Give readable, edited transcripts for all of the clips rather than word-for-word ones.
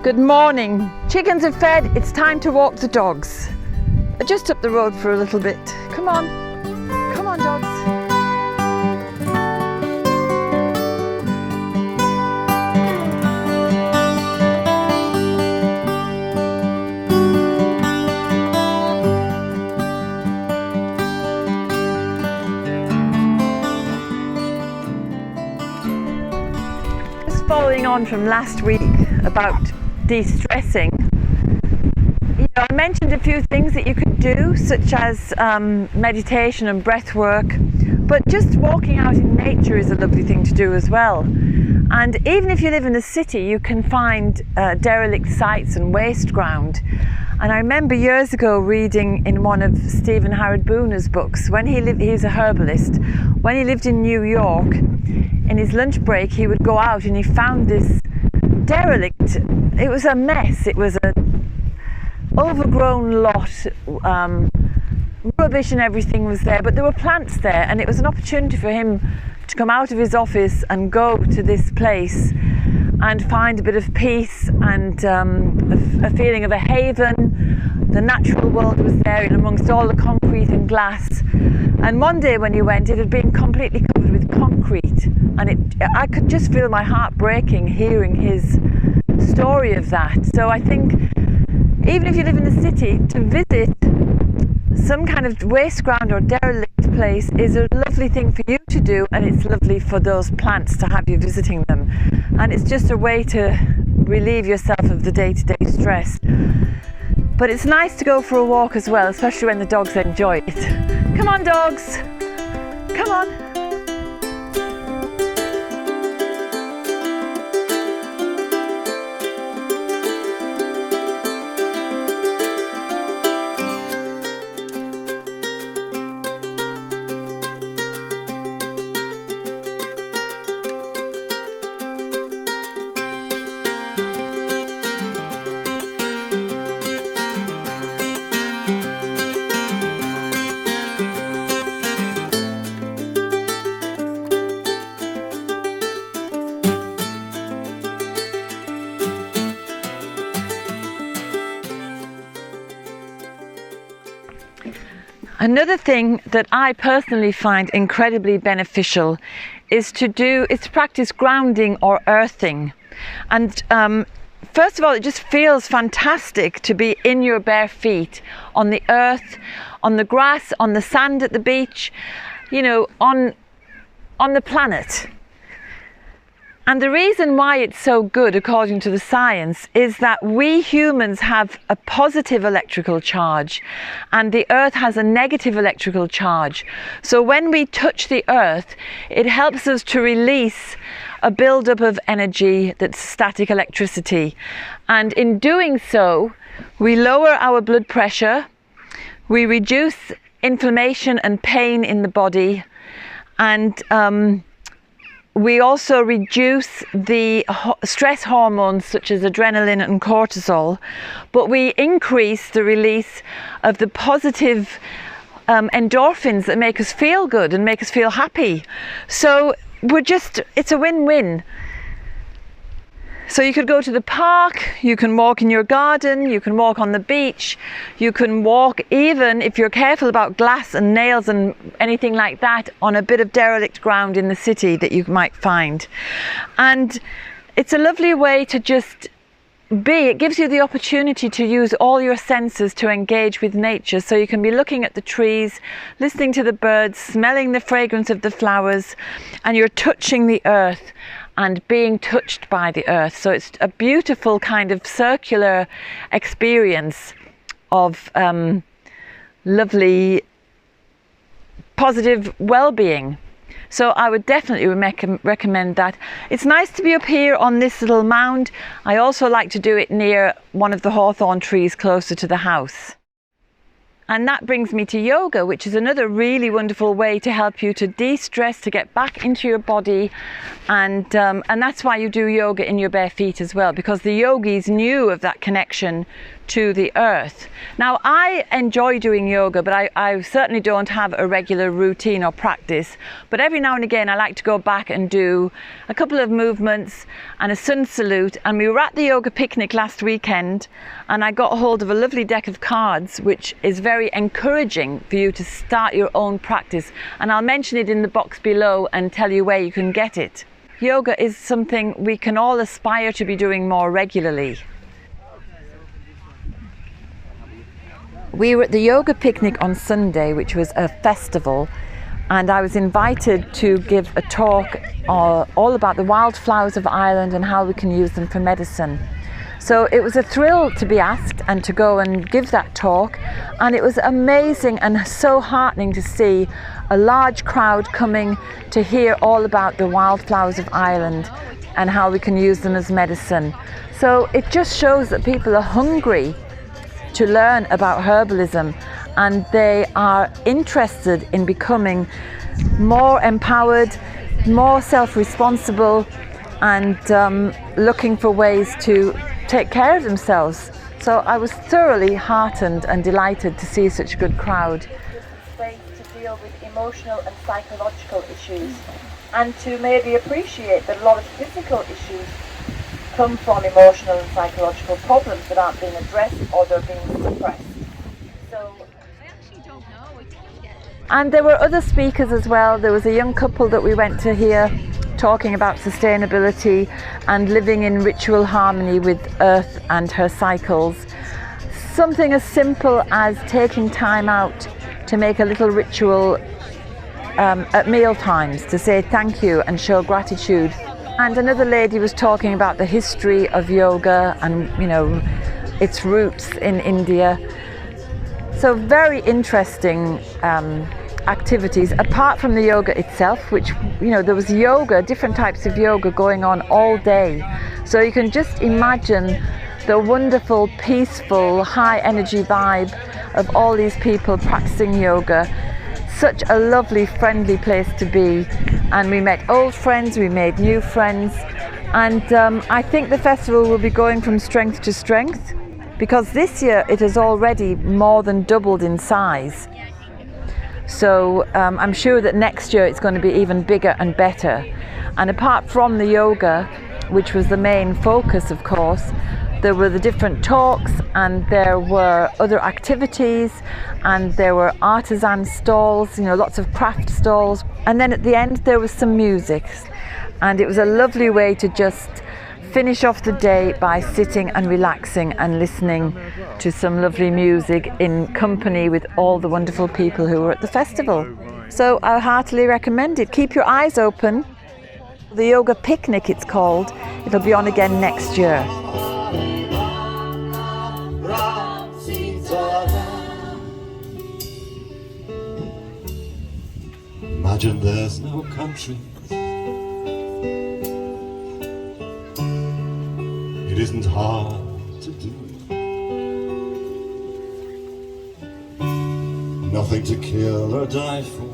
Good morning. Chickens are fed, it's time to walk the dogs. Just up the road for a little bit. Come on. Come on, dogs. Just following on from last week about de-stressing, I mentioned a few things that you could do, such as meditation and breath work, but just walking out in nature is a lovely thing to do as well. And even if you live in a city, you can find derelict sites and waste ground. And I remember years ago reading in one of Stephen Howard Booner's books, when he was a herbalist, when he lived in New York, in his lunch break he would go out and he found this derelict. It was a mess. It was an overgrown lot, rubbish and everything was there, but there were plants there, and it was an opportunity for him to come out of his office and go to this place and find a bit of peace and a feeling of a haven. The natural world was there in amongst all the concrete and glass, and one day when he went, it had been completely covered with concrete, and I could just feel my heart breaking hearing his story of that. So I think even if you live in the city, to visit some kind of waste ground or derelict place is a lovely thing for you to do, and it's lovely for those plants to have you visiting them, and it's just a way to relieve yourself of the day-to-day stress. But it's nice to go for a walk as well, especially when the dogs enjoy it. Come on, dogs, come on. Another thing that I personally find incredibly beneficial is to practice grounding or earthing. And first of all, it just feels fantastic to be in your bare feet, on the earth, on the grass, on the sand at the beach, on the planet. And the reason why it's so good, according to the science, is that we humans have a positive electrical charge and the earth has a negative electrical charge. So when we touch the earth, it helps us to release a buildup of energy that's static electricity. And in doing so, we lower our blood pressure, we reduce inflammation and pain in the body, and we also reduce the stress hormones such as adrenaline and cortisol, but we increase the release of the positive endorphins that make us feel good and make us feel happy. So it's a win-win. So you could go to the park, you can walk in your garden, you can walk on the beach, you can walk, even if you're careful about glass and nails and anything like that, on a bit of derelict ground in the city that you might find. And it's a lovely way to just be. It gives you the opportunity to use all your senses to engage with nature. So you can be looking at the trees, listening to the birds, smelling the fragrance of the flowers, and you're touching the earth and being touched by the earth. So it's a beautiful kind of circular experience of lovely, positive well-being. So I would definitely recommend that. It's nice to be up here on this little mound. I also like to do it near one of the hawthorn trees closer to the house. And that brings me to yoga, which is another really wonderful way to help you to de-stress, to get back into your body. And that's why you do yoga in your bare feet as well, because the yogis knew of that connection to the earth. Now, I enjoy doing yoga, but I certainly don't have a regular routine or practice. But every now and again, I like to go back and do a couple of movements and a sun salute. And we were at the yoga picnic last weekend, and I got hold of a lovely deck of cards, which is very encouraging for you to start your own practice. And I'll mention it in the box below and tell you where you can get it. Yoga is something we can all aspire to be doing more regularly. We were at the yoga picnic on Sunday, which was a festival, and I was invited to give a talk all about the wildflowers of Ireland and how we can use them for medicine. So it was a thrill to be asked and to go and give that talk, and it was amazing and so heartening to see a large crowd coming to hear all about the wildflowers of Ireland and how we can use them as medicine. So it just shows that people are hungry to learn about herbalism, and they are interested in becoming more empowered, more self-responsible, and looking for ways to take care of themselves. So I was thoroughly heartened and delighted to see such a good crowd. Space to deal with emotional and psychological issues, and to maybe appreciate that a lot of physical issues come from emotional and psychological problems that aren't being addressed or they're being suppressed. So, I actually don't know. And there were other speakers as well. There was a young couple that we went to hear talking about sustainability and living in ritual harmony with Earth and her cycles. Something as simple as taking time out to make a little ritual at meal times to say thank you and show gratitude. And another lady was talking about the history of yoga and, you know, its roots in India. So very interesting activities, apart from the yoga itself, which, you know, there was yoga, different types of yoga going on all day. So you can just imagine the wonderful, peaceful, high energy vibe of all these people practicing yoga. Such a lovely, friendly place to be, and we met old friends, we made new friends, and I think the festival will be going from strength to strength, because this year it has already more than doubled in size. So I'm sure that next year it's going to be even bigger and better. And apart from the yoga, which was the main focus, of course, there were the different talks, and there were other activities, and there were artisan stalls, you know, lots of craft stalls. And then at the end there was some music, and it was a lovely way to just finish off the day by sitting and relaxing and listening to some lovely music in company with all the wonderful people who were at the festival. So I heartily recommend it. Keep your eyes open. The Yoga Picnic, it's called. It'll be on again next year. Imagine there's no country. It isn't hard to do. Nothing to kill or die for.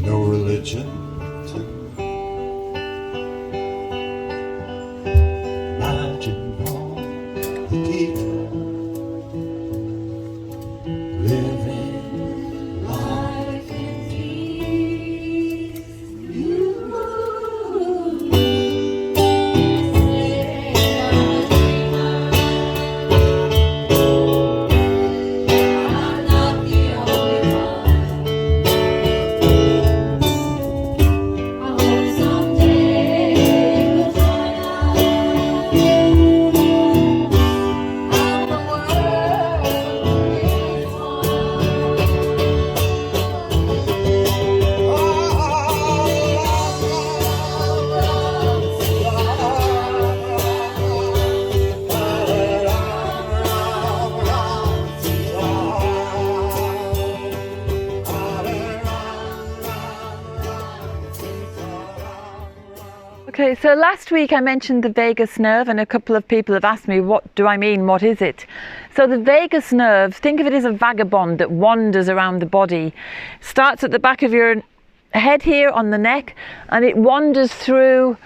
No religion too. Imagine all the people living life in peace. I'm not the only one. Okay, so last week I mentioned the vagus nerve, and a couple of people have asked me, what do I mean, what is it? So the vagus nerve, think of it as a vagabond that wanders around the body. Starts at the back of your head here on the neck, and it wanders through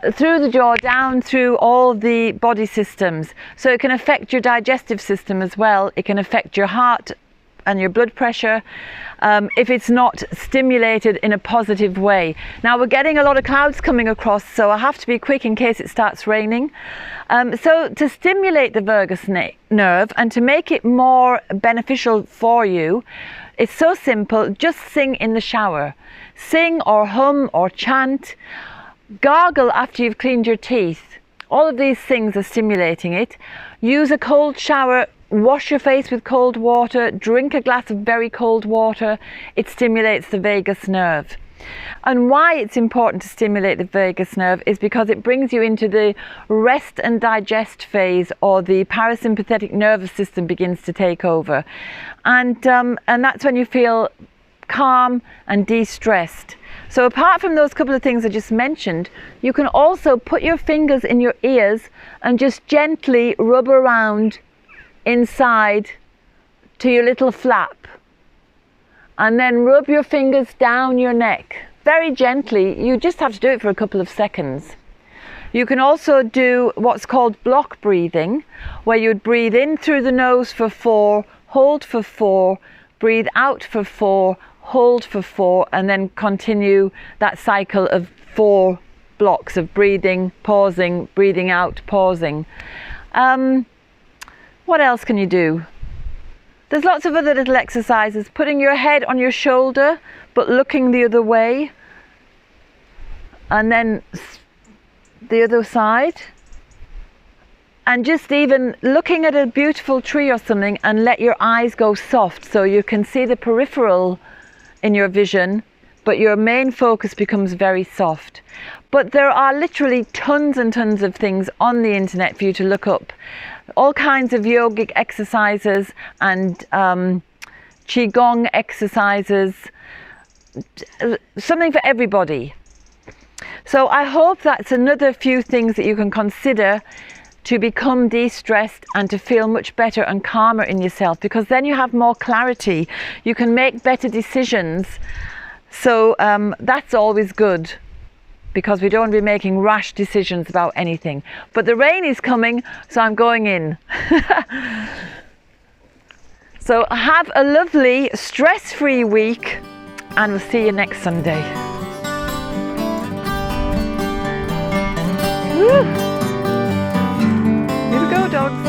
the jaw, down through all the body systems. So it can affect your digestive system as well. It can affect your heart and your blood pressure if it's not stimulated in a positive way. Now we're getting a lot of clouds coming across, so I have to be quick in case it starts raining. So to stimulate the vagus nerve and to make it more beneficial for you, it's so simple. Just sing in the shower. Sing or hum or chant. Gargle after you've cleaned your teeth. All of these things are stimulating it. Use a cold shower. Wash your face with cold water. Drink a glass of very cold water. It stimulates the vagus nerve. And why it's important to stimulate the vagus nerve is because it brings you into the rest and digest phase, or the parasympathetic nervous system begins to take over. And that's when you feel calm and de-stressed. So apart from those couple of things I just mentioned, you can also put your fingers in your ears and just gently rub around inside to your little flap, and then rub your fingers down your neck very gently. You just have to do it for a couple of seconds. You can also do what's called block breathing, where you'd breathe in through the nose for 4, hold for 4, breathe out for 4, hold for 4, and then continue that cycle of 4 blocks of breathing, pausing, breathing out, pausing. What else can you do? There's lots of other little exercises. Putting your head on your shoulder but looking the other way, and then the other side, and just even looking at a beautiful tree or something and let your eyes go soft so you can see the peripheral in your vision, but your main focus becomes very soft. But there are literally tons and tons of things on the internet for you to look up. All kinds of yogic exercises and qigong exercises, something for everybody. So I hope that's another few things that you can consider to become de-stressed and to feel much better and calmer in yourself, because then you have more clarity. You can make better decisions. So that's always good, because we don't want to be making rash decisions about anything. But the rain is coming, so I'm going in. So have a lovely, stress-free week, and we'll see you next Sunday. Woo. Here we go, dogs.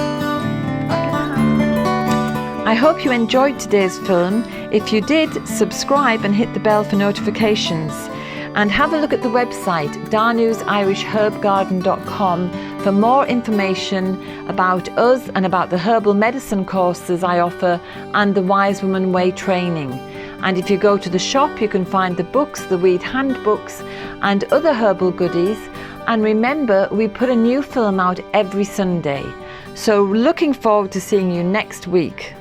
I hope you enjoyed today's film. If you did, subscribe and hit the bell for notifications. And have a look at the website darnewsirishherbgarden.com for more information about us and about the herbal medicine courses I offer and the Wise Woman Way training. And if you go to the shop, you can find the books, the weed handbooks and other herbal goodies. And remember, we put a new film out every Sunday. So looking forward to seeing you next week.